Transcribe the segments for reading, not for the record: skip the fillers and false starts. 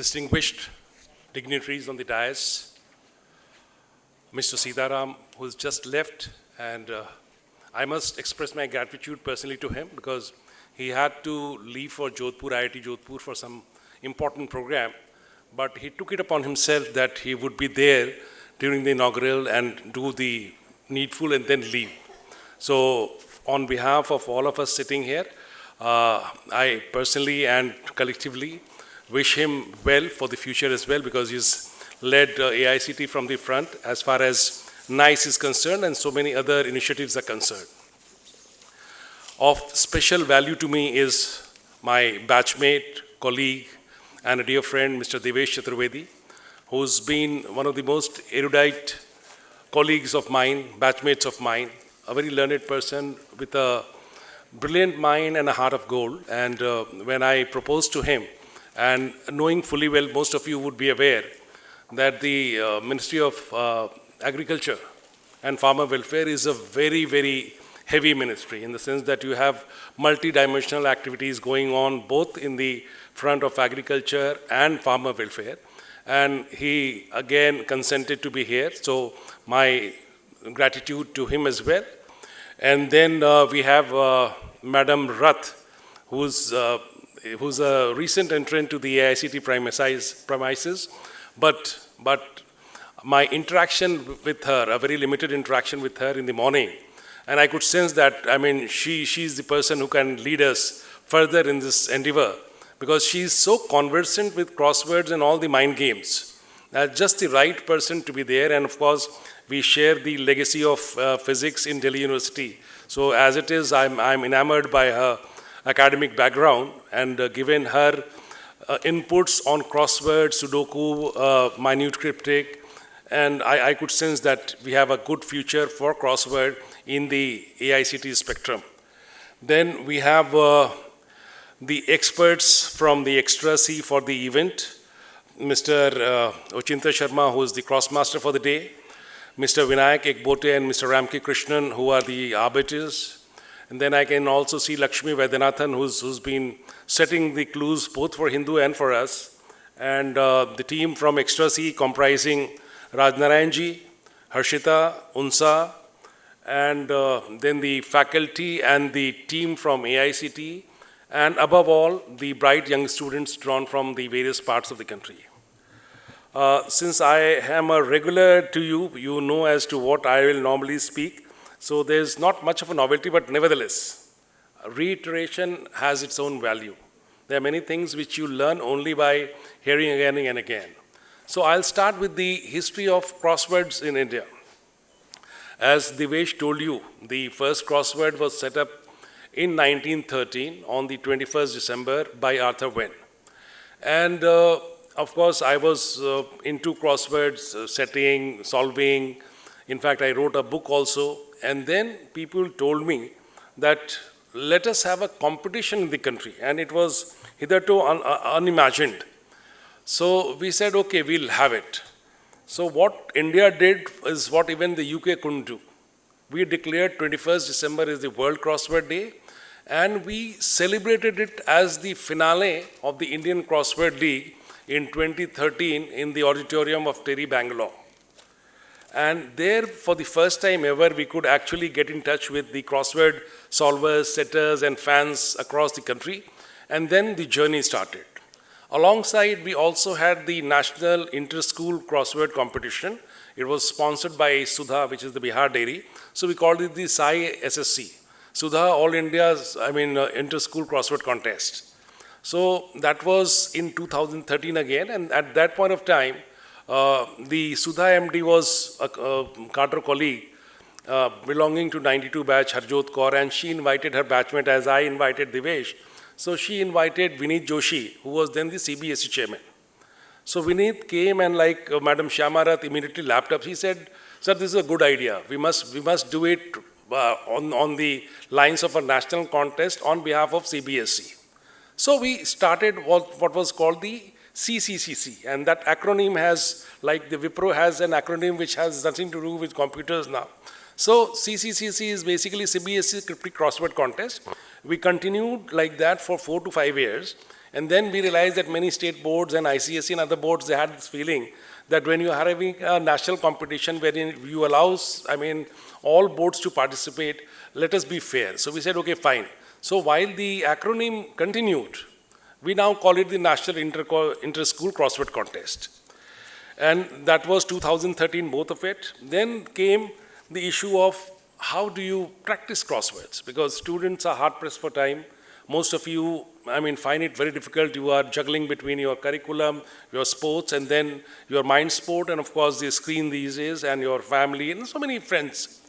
distinguished dignitaries on the dais, Mr. Sitaram, who's just left, and I must express my gratitude personally to him because he had to leave for Jodhpur, IIT Jodhpur for some important program, but he took it upon himself that he would be there during the inaugural and do the needful and then leave. So on behalf of all of us sitting here, I personally and collectively wish him well for the future as well, because he's led AICT from the front as far as NICE is concerned and so many other initiatives are concerned. Of special value to me is my batchmate, colleague, and a dear friend, Mr. Devesh Chaturvedi, who's been one of the most erudite colleagues of mine, batchmates of mine, a very learned person with a brilliant mind and a heart of gold. And when I proposed to him, and knowing fully well, most of you would be aware that the Ministry of Agriculture and Farmer Welfare is a very, very heavy ministry in the sense that you have multi-dimensional activities going on both in the front of agriculture and farmer welfare. And he again consented to be here, so my gratitude to him as well. And then we have Madam Rath, who's a recent entrant to the AICT premises, but my interaction with her, a very limited interaction with her in the morning, and I could sense that, I mean, she's the person who can lead us further in this endeavor, because she's so conversant with crosswords and all the mind games. Just the right person to be there, and of course, we share the legacy of physics in Delhi University. So as it is, I'm enamored by her academic background, and given her inputs on crosswords, Sudoku, minute cryptic, and I could sense that we have a good future for crossword in the AICT spectrum. Then we have the experts from the Extra C for the event, Mr. Ochinta Sharma, who is the crossmaster for the day, Mr. Vinayak Ekbote and Mr. Ramki Krishnan, who are the arbiters. And then I can also see Lakshmi Vaidyanathan, who's been setting the clues both for Hindu and for us. And the team from Extra C comprising Rajnarayanji, Harshita, Unsa, and then the faculty and the team from AICT, and above all, the bright young students drawn from the various parts of the country. Since I am a regular to you, you know as to what I will normally speak, so there's not much of a novelty, but nevertheless, reiteration has its own value. There are many things which you learn only by hearing again and again. So I'll start with the history of crosswords in India. As Devesh told you, the first crossword was set up in 1913 on the 21st December by Arthur Wynne. And of course, I was into crosswords, setting, solving. In fact, I wrote a book also. And then people told me that let us have a competition in the country. And it was hitherto unimagined. So we said, okay, we'll have it. So what India did is what even the UK couldn't do. We declared 21st December is the World Crossword Day, and we celebrated it as the finale of the Indian Crossword League in 2013 in the auditorium of Terry, Bangalore. And there, for the first time ever, we could actually get in touch with the crossword solvers, setters, and fans across the country. And then the journey started. Alongside, we also had the National Inter-School Crossword Competition. It was sponsored by Sudha, which is the Bihar dairy. So we called it the Sai SSC. Sudha, All India's, Inter-School Crossword Contest. So that was in 2013 again. And at that point of time, the Sudha MD was a cadre colleague belonging to 92 batch, Harjot Kaur, and she invited her batchmate as I invited Devesh. So she invited Vineet Joshi, who was then the CBSE chairman. So Vineet came and like Madam Shyamarath immediately lapped up. He said, sir, this is a good idea. We must do it on the lines of a national contest on behalf of CBSE. So we started what was called the CCCC, and that acronym has, like the Wipro has an acronym which has nothing to do with computers now. So CCCC is basically CBSE Cryptic Crossword Contest. We continued like that for 4 to 5 years. And then we realized that many state boards and ICSE and other boards, they had this feeling that when you are having a national competition wherein you allow, all boards to participate, let us be fair. So we said, okay, fine. So while the acronym continued, we now call it the National Inter-School Crossword Contest. And that was 2013, both of it. Then came the issue of how do you practice crosswords? Because students are hard pressed for time. Most of you, find it very difficult. You are juggling between your curriculum, your sports, and then your mind sport, and of course the screen these days, and your family, and so many friends.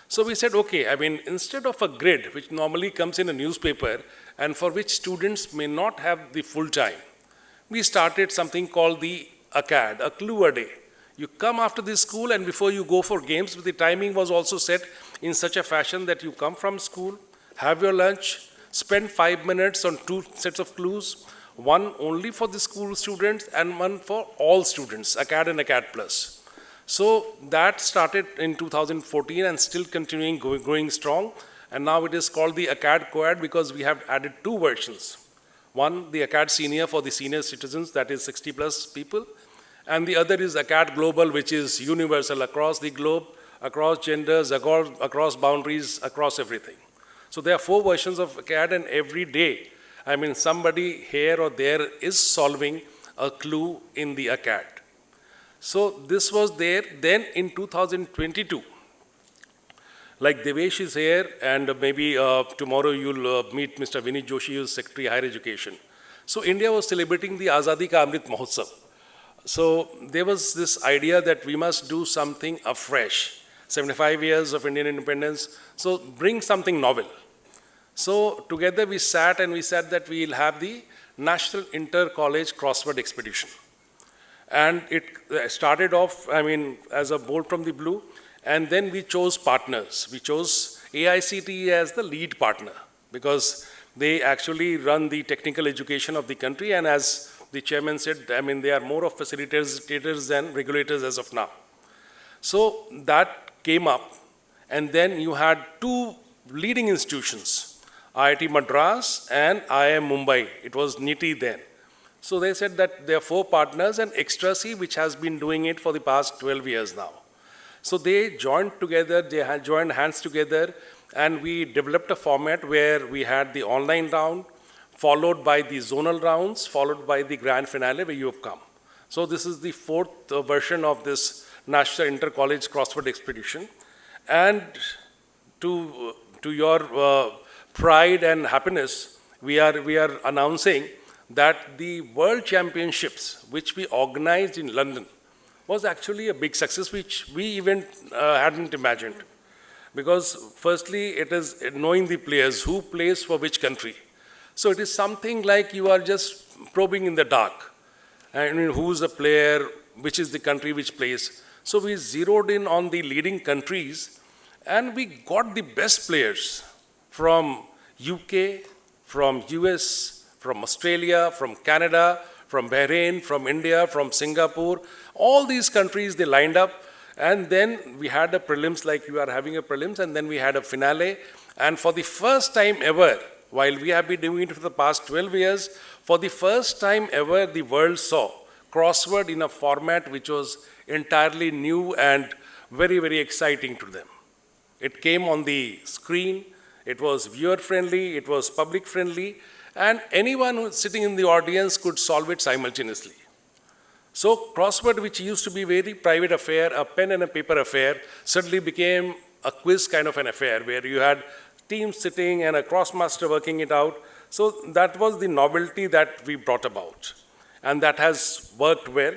So we said, okay, instead of a grid, which normally comes in a newspaper, and for which students may not have the full time, we started something called the ACAD, a clue a day. You come after this school, and before you go for games, the timing was also set in such a fashion that you come from school, have your lunch, spend 5 minutes on 2 sets of clues, one only for the school students and one for all students, ACAD and ACAD Plus. So that started in 2014 and still continuing, growing strong. And now it is called the ACAD Co-Ed because we have added 2 versions. One, the ACAD Senior for the senior citizens, that is 60 plus people. And the other is ACAD Global, which is universal across the globe, across genders, across boundaries, across everything. So there are 4 versions of ACAD, and every day, somebody here or there is solving a clue in the ACAD. So this was there. Then in 2022, like Devesh is here, and maybe tomorrow you'll meet Mr. Vinit Joshi, who's Secretary Higher Education. So India was celebrating the Azadi Ka Amrit Mahotsav. So there was this idea that we must do something afresh. 75 years of Indian independence, so bring something novel. So together we sat and we said that we'll have the National Inter-College Crossword Expedition. And it started off, as a bolt from the blue, and then we chose partners. We chose AICTE as the lead partner because they actually run the technical education of the country, and as the chairman said, they are more of facilitators than regulators as of now. So that came up, and then you had 2 leading institutions, IIT Madras and IIM Mumbai. It was NITI then. So they said that there are 4 partners and Extra-C, which has been doing it for the past 12 years now. So they joined together, they had joined hands together, and we developed a format where we had the online round, followed by the zonal rounds, followed by the grand finale where you have come. So this is the 4th version of this National Inter-College Crossword Expedition. And to your pride and happiness, we are announcing that the World Championships, which we organized in London, was actually a big success, which we even hadn't imagined. Because firstly, it is knowing the players, who plays for which country. So it is something like you are just probing in the dark. Who's the player, which is the country which plays. So we zeroed in on the leading countries, and we got the best players from UK, from US, from Australia, from Canada, from Bahrain, from India, from Singapore. All these countries, they lined up, and then we had a prelims, like you are having a prelims, and then we had a finale. And for the first time ever, while we have been doing it for the past 12 years, for the first time ever, the world saw crossword in a format which was entirely new and very, very exciting to them. It came on the screen, it was viewer-friendly, it was public-friendly, and anyone who was sitting in the audience could solve it simultaneously. So crossword, which used to be a very private affair, a pen and a paper affair, suddenly became a quiz kind of an affair where you had teams sitting and a crossmaster working it out. So that was the novelty that we brought about, and that has worked well.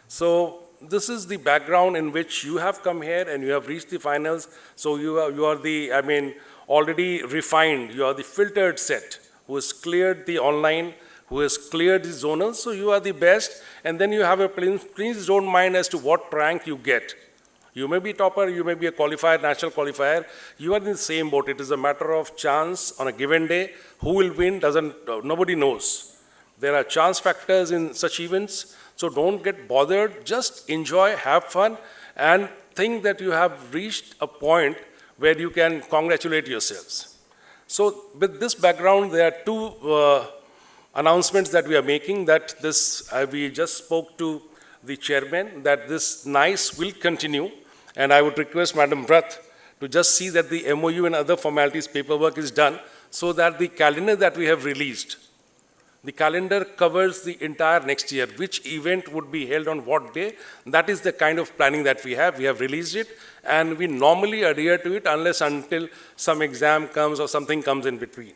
So this is the background in which you have come here and you have reached the finals. So you are the, already refined, you are the filtered set who has cleared the online, who has cleared the zonals, so you are the best, and then you have a please don't mind as to what rank you get. You may be topper, you may be a qualifier, national qualifier, you are in the same boat. It is a matter of chance on a given day. Who will win nobody knows. There are chance factors in such events, so don't get bothered, just enjoy, have fun, and think that you have reached a point where you can congratulate yourselves. So with this background, there are 2 announcements that we are making, that this, we just spoke to the chairman, that this NICE will continue, and I would request Madam Brath to just see that the MOU and other formalities paperwork is done, so that the calendar that we have released, the calendar covers the entire next year, which event would be held on what day. That is the kind of planning that we have. We have released it, and we normally adhere to it unless until some exam comes or something comes in between.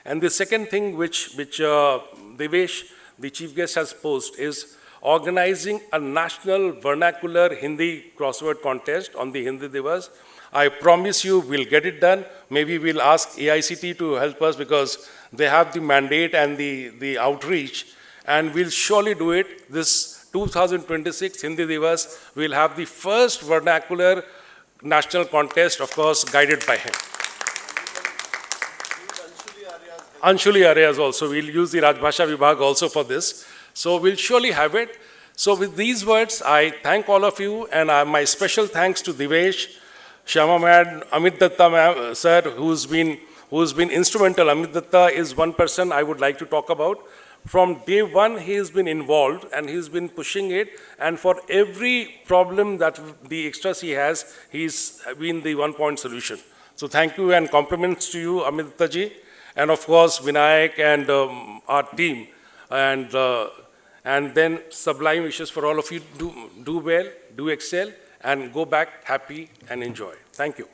And the second thing which Devesh, the chief guest, has posed is organizing a national vernacular Hindi crossword contest on the Hindi Divas. I promise you we'll get it done. Maybe we'll ask AICT to help us because they have the mandate and the outreach, and we'll surely do it. This 2026 Hindi Divas will have the first vernacular national contest, of course, guided by him. Anshuli Aryas also. We'll use the Rajbhasha Vibhag also for this. So we'll surely have it. So with these words, I thank all of you, and my special thanks to Devesh, Shyama Mad, Amit Datta sir, who's been instrumental. Amit Datta is one person I would like to talk about. From day one, he has been involved and he's been pushing it. And for every problem that the extras he has, he's been the one-point solution. So thank you and compliments to you, Amit Datta ji. And of course, Vinayak and our team. And then sublime wishes for all of you. Do well, do excel, and go back happy and enjoy. Thank you.